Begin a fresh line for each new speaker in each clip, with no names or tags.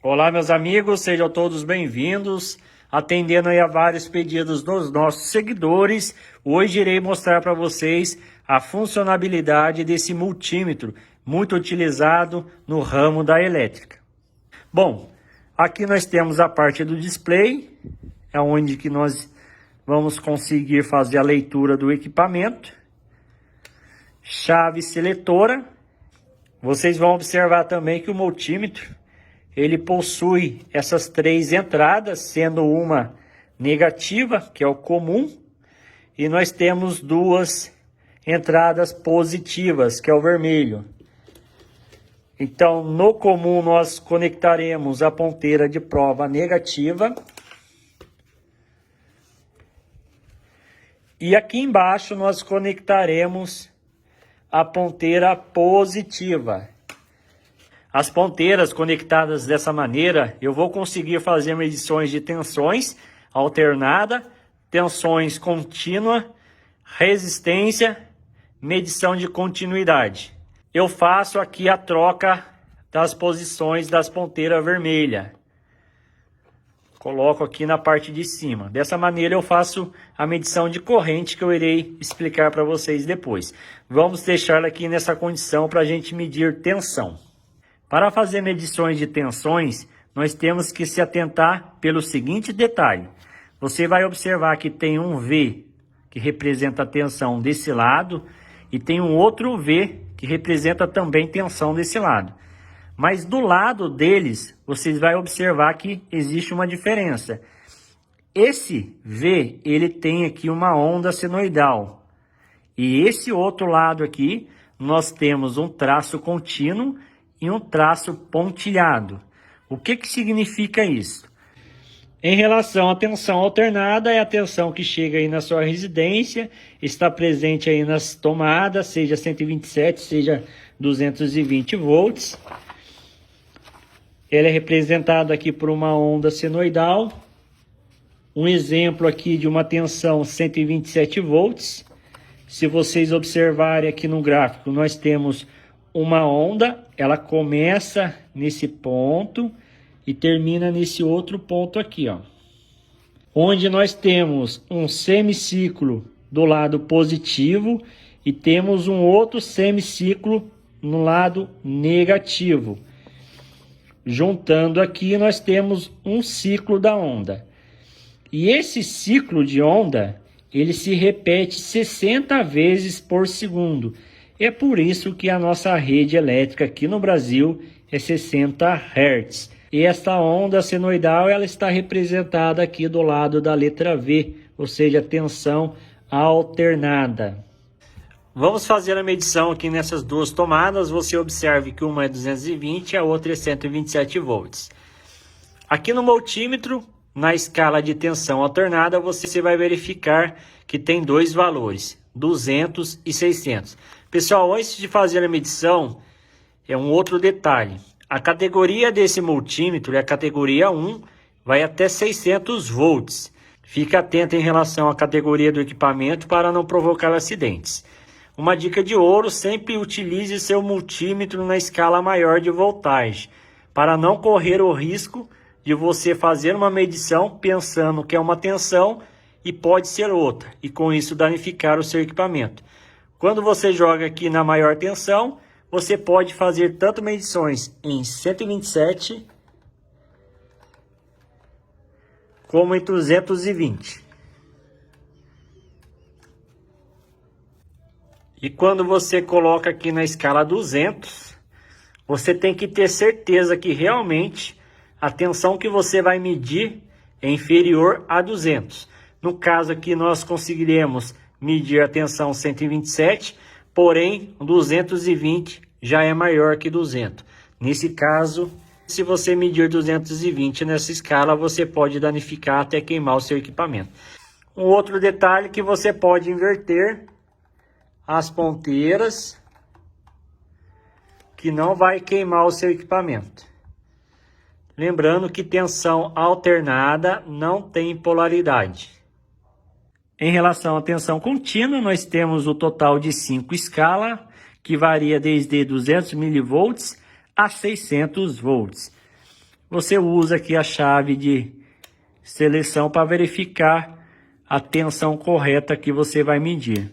Olá, meus amigos, sejam todos bem-vindos. Atendendo aí a vários pedidos dos nossos seguidores, hoje irei mostrar para vocês a funcionalidade desse multímetro, muito utilizado no ramo da elétrica. Bom, aqui nós temos a parte do display, é onde que nós vamos conseguir fazer a leitura do equipamento. Chave seletora. Vocês vão observar também que o multímetro ele possui essas três entradas, sendo uma negativa, que é o comum, e nós temos duas entradas positivas, que é o vermelho. Então, no comum, nós conectaremos a ponteira de prova negativa. E aqui embaixo, nós conectaremos a ponteira positiva. As ponteiras conectadas dessa maneira, eu vou conseguir fazer medições de tensões alternada, tensões contínua, resistência, medição de continuidade. Eu faço aqui a troca das posições das ponteiras vermelhas. Coloco aqui na parte de cima. Dessa maneira eu faço a medição de corrente que eu irei explicar para vocês depois. Vamos deixar aqui nessa condição para a gente medir tensão. Para fazer medições de tensões, nós temos que se atentar pelo seguinte detalhe. Você vai observar que tem um V que representa a tensão desse lado e tem um outro V que representa também tensão desse lado. Mas do lado deles, vocês vão observar que existe uma diferença. Esse V, ele tem aqui uma onda senoidal. E esse outro lado aqui, nós temos um traço contínuo e um traço pontilhado. O que significa isso? Em relação à tensão alternada, é a tensão que chega aí na sua residência, está presente aí nas tomadas, seja 127, seja 220 volts. Ela é representada aqui por uma onda senoidal. Um exemplo aqui de uma tensão 127 volts. Se vocês observarem aqui no gráfico, nós temos uma onda, ela começa nesse ponto e termina nesse outro ponto aqui, ó. Onde nós temos um semiciclo do lado positivo e temos um outro semiciclo no lado negativo. Juntando aqui, nós temos um ciclo da onda. E esse ciclo de onda, ele se repete 60 vezes por segundo. É por isso que a nossa rede elétrica aqui no Brasil é 60 Hz. E esta onda senoidal ela está representada aqui do lado da letra V, ou seja, tensão alternada. Vamos fazer a medição aqui nessas duas tomadas. Você observe que uma é 220 e a outra é 127 volts. Aqui no multímetro, na escala de tensão alternada, você vai verificar que tem dois valores, 200 e 600. Pessoal, antes de fazer a medição, é um outro detalhe. A categoria desse multímetro é a categoria 1, vai até 600 volts. Fique atento em relação à categoria do equipamento para não provocar acidentes. Uma dica de ouro, sempre utilize seu multímetro na escala maior de voltagem, para não correr o risco de você fazer uma medição pensando que é uma tensão e pode ser outra, e com isso danificar o seu equipamento. Quando você joga aqui na maior tensão, você pode fazer tanto medições em 127 como em 220. E quando você coloca aqui na escala 200, você tem que ter certeza que realmente a tensão que você vai medir é inferior a 200. No caso aqui nós conseguiremos medir a tensão 127, porém 220 já é maior que 200. Nesse caso, se você medir 220 nessa escala, você pode danificar até queimar o seu equipamento. Um outro detalhe que você pode inverter as ponteiras, que não vai queimar o seu equipamento. Lembrando que tensão alternada não tem polaridade. Em relação à tensão contínua, nós temos o total de 5 escalas, que varia desde 200 mV a 600 volts. você usa aqui a chave de seleção para verificar a tensão correta que você vai medir.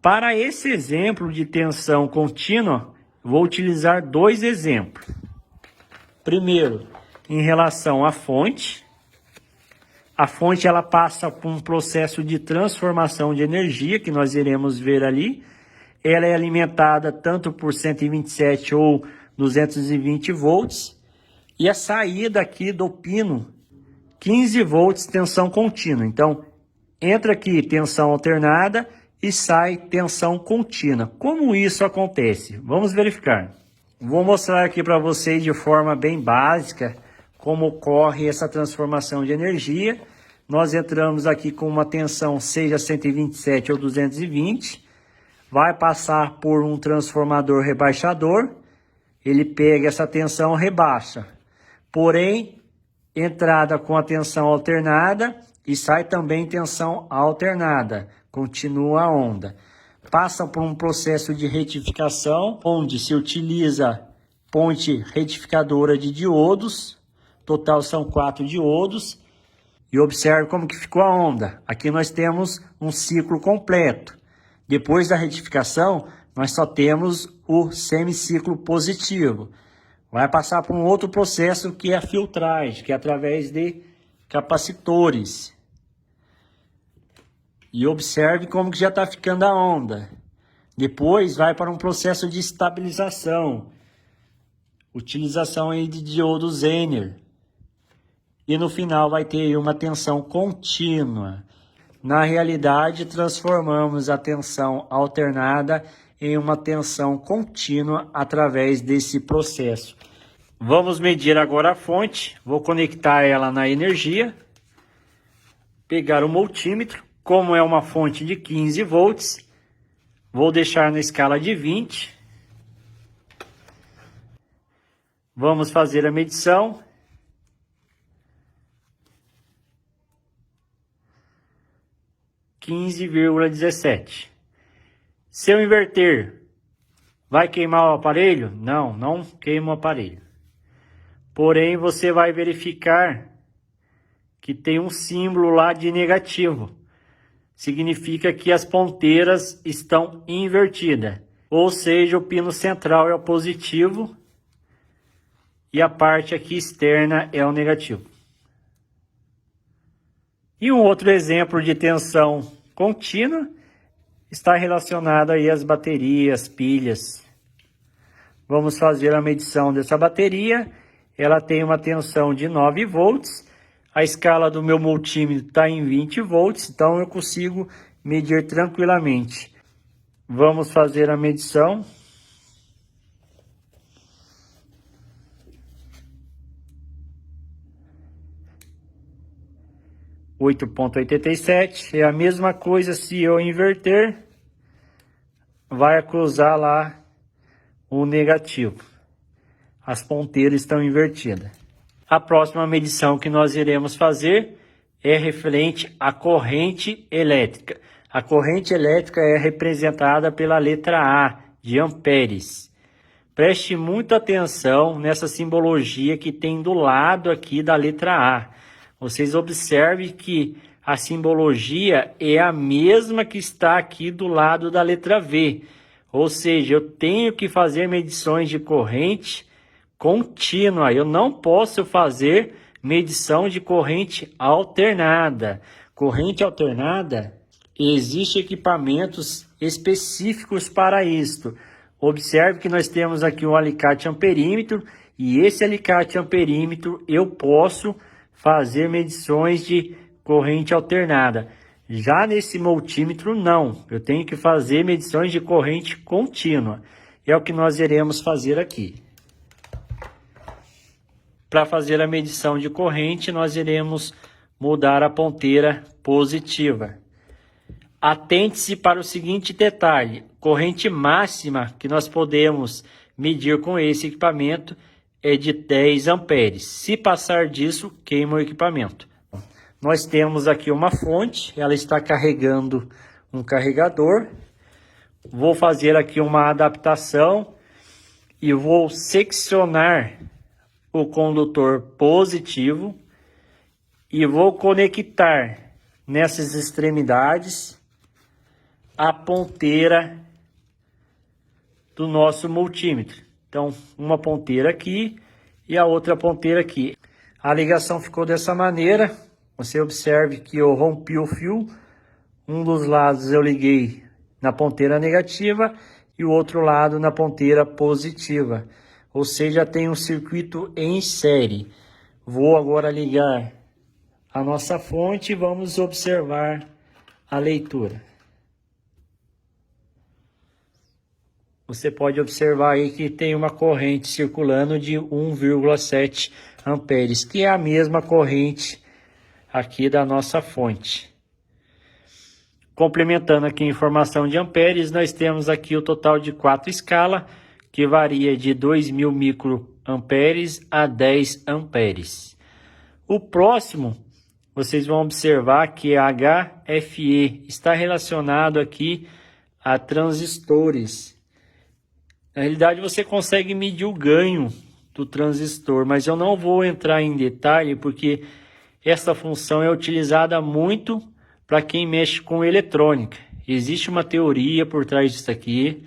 Para esse exemplo de tensão contínua, vou utilizar dois exemplos. Primeiro, em relação à fonte. A fonte ela passa por um processo de transformação de energia, que nós iremos ver ali. Ela é alimentada tanto por 127 ou 220 volts. E a saída aqui do pino, 15 volts tensão contínua. Então, entra aqui tensão alternada e sai tensão contínua. Como isso acontece? Vamos verificar. Vou mostrar aqui para vocês de forma bem básica como ocorre essa transformação de energia. Nós entramos aqui com uma tensão, seja 127 ou 220, vai passar por um transformador rebaixador, ele pega essa tensão, rebaixa. Porém, entrada com a tensão alternada e sai também tensão alternada, continua a onda. Passa por um processo de retificação, onde se utiliza ponte retificadora de diodos, total são 4 diodos, e observe como que ficou a onda. Aqui nós temos um ciclo completo. Depois da retificação, nós só temos o semiciclo positivo. Vai passar por um outro processo que é a filtragem, que é através de capacitores. E observe como que já está ficando a onda. Depois vai para um processo de estabilização. Utilização aí de diodo Zener. E no final vai ter uma tensão contínua. Na realidade, transformamos a tensão alternada em uma tensão contínua através desse processo. Vamos medir agora a fonte. Vou conectar ela na energia. Pegar o multímetro. Como é uma fonte de 15 volts, vou deixar na escala de 20. Vamos fazer a medição. (15,17). Se eu inverter, vai queimar o aparelho? Não, não queima o aparelho. Porém, você vai verificar que tem um símbolo lá de negativo. Significa que as ponteiras estão invertidas. Ou seja, o pino central é o positivo e a parte aqui externa é o negativo. E um outro exemplo de tensão contínua está relacionado aí às baterias, pilhas. Vamos fazer a medição dessa bateria. Ela tem uma tensão de 9 volts. A escala do meu multímetro está em 20 volts, então eu consigo medir tranquilamente. Vamos fazer a medição. (8,87). É a mesma coisa se eu inverter, vai cruzar lá o negativo. As ponteiras estão invertidas. A próxima medição que nós iremos fazer é referente à corrente elétrica. A corrente elétrica é representada pela letra A, de amperes. Preste muita atenção nessa simbologia que tem do lado aqui da letra A. Vocês observem que a simbologia é a mesma que está aqui do lado da letra V. Ou seja, eu tenho que fazer medições de corrente contínua. Eu não posso fazer medição de corrente alternada. Corrente alternada, existem equipamentos específicos para isto. Observe que nós temos aqui um alicate amperímetro e esse alicate amperímetro eu posso fazer medições de corrente alternada. Já nesse multímetro não, eu tenho que fazer medições de corrente contínua. É o que nós iremos fazer aqui. Para fazer a medição de corrente, nós iremos mudar a ponteira positiva. Atente-se para o seguinte detalhe: corrente máxima que nós podemos medir com esse equipamento é de 10 amperes. Se passar disso, queima o equipamento. Nós temos aqui uma fonte, ela está carregando um carregador. Vou fazer aqui uma adaptação e vou seccionar o condutor positivo e vou conectar nessas extremidades a ponteira do nosso multímetro. Então, uma ponteira aqui e a outra ponteira aqui. A ligação ficou dessa maneira. Você observe que eu rompi o fio. Um dos lados eu liguei na ponteira negativa e o outro lado na ponteira positiva. Ou seja, tem um circuito em série. Vou agora ligar a nossa fonte e vamos observar a leitura. Você pode observar aí que tem uma corrente circulando de 1,7 amperes, que é a mesma corrente aqui da nossa fonte. Complementando aqui a informação de amperes, nós temos aqui o total de 4 escalas, que varia de 2.000 microamperes a 10 amperes. O próximo, vocês vão observar que a HFE está relacionado aqui a transistores. Na realidade, você consegue medir o ganho do transistor, mas eu não vou entrar em detalhe porque essa função é utilizada muito para quem mexe com eletrônica. Existe uma teoria por trás disso aqui.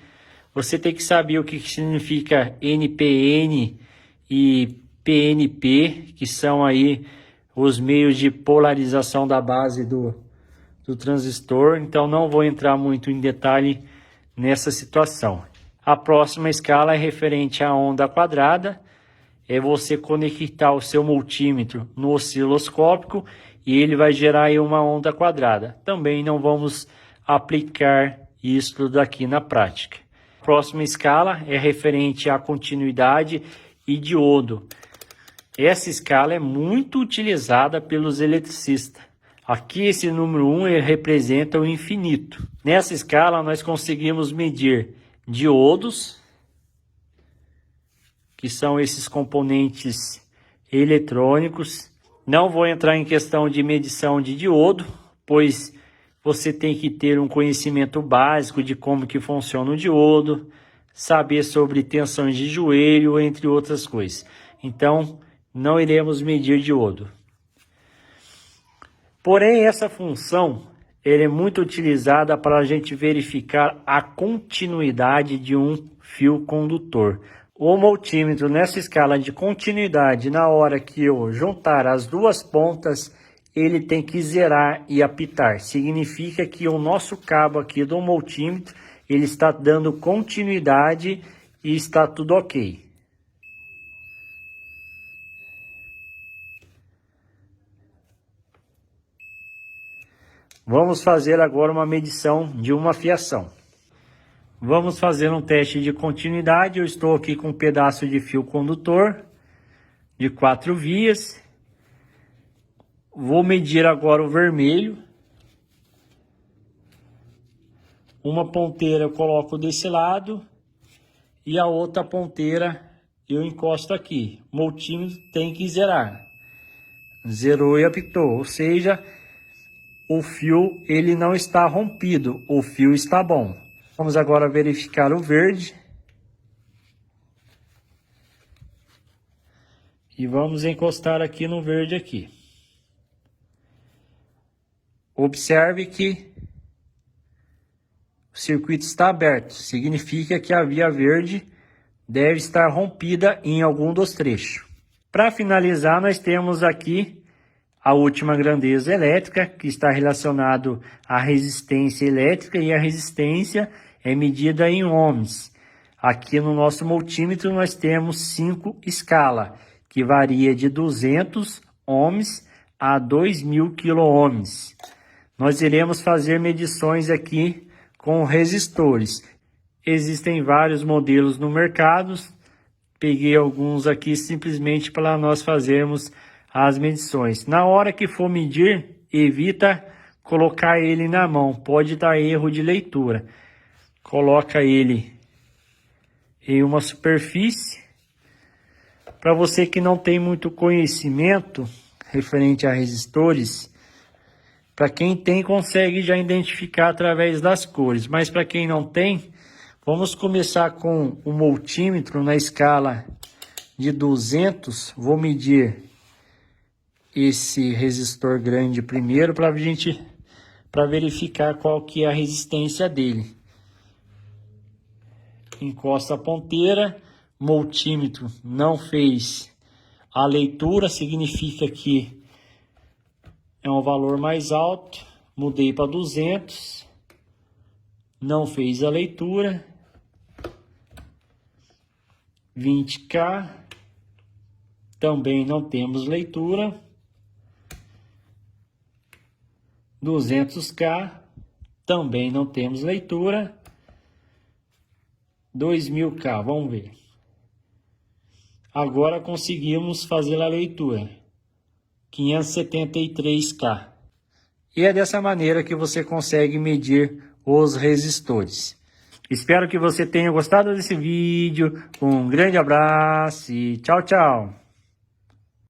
Você tem que saber o que significa NPN e PNP, que são aí os meios de polarização da base do transistor. Então não vou entrar muito em detalhe nessa situação. A próxima escala é referente à onda quadrada. É você conectar o seu multímetro no osciloscópio e ele vai gerar aí uma onda quadrada. Também não vamos aplicar isso daqui na prática. A próxima escala é referente à continuidade e diodo. Essa escala é muito utilizada pelos eletricistas. Aqui esse número 1 ele representa o infinito. Nessa escala nós conseguimos medir diodos, que são esses componentes eletrônicos. Não vou entrar em questão de medição de diodo, pois você tem que ter um conhecimento básico de como que funciona o diodo, saber sobre tensões de joelho, entre outras coisas. Então, não iremos medir diodo. Porém, essa função ela é muito utilizada para a gente verificar a continuidade de um fio condutor. O multímetro nessa escala de continuidade, na hora que eu juntar as duas pontas, ele tem que zerar e apitar. Significa que o nosso cabo aqui do multímetro, ele está dando continuidade e está tudo ok. Vamos fazer agora uma medição de uma fiação. Vamos fazer um teste de continuidade. Eu estou aqui com um pedaço de fio condutor de 4 vias. Vou medir agora o vermelho. Uma ponteira eu coloco desse lado e a outra ponteira eu encosto aqui. O multímetro tem que zerar. Zerou e apitou, ou seja, o fio ele não está rompido, o fio está bom. Vamos agora verificar o verde. E vamos encostar aqui no verde aqui. Observe que o circuito está aberto. Significa que a via verde deve estar rompida em algum dos trechos. Para finalizar, nós temos aqui a última grandeza elétrica, que está relacionado à resistência elétrica, e a resistência é medida em ohms. Aqui no nosso multímetro nós temos 5 escalas, que varia de 200 ohms a 2.000 quiloohms. Nós iremos fazer medições aqui com resistores. Existem vários modelos no mercado. Peguei alguns aqui simplesmente para nós fazermos as medições. Na hora que for medir, evita colocar ele na mão, pode dar erro de leitura. Coloca ele em uma superfície. Para você que não tem muito conhecimento referente a resistores, para quem tem consegue já identificar através das cores, mas para quem não tem, vamos começar com o multímetro na escala de 200, vou medir esse resistor grande primeiro para verificar qual que é a resistência dele. Encosta a ponteira, multímetro não fez a leitura, significa que é um valor mais alto. Mudei para 200, não fez a leitura. 20K, também não temos leitura. 200K, também não temos leitura. 2000K, vamos ver. Agora conseguimos fazer a leitura. 573K. E é dessa maneira que você consegue medir os resistores. Espero que você tenha gostado desse vídeo. Um grande abraço e tchau, tchau.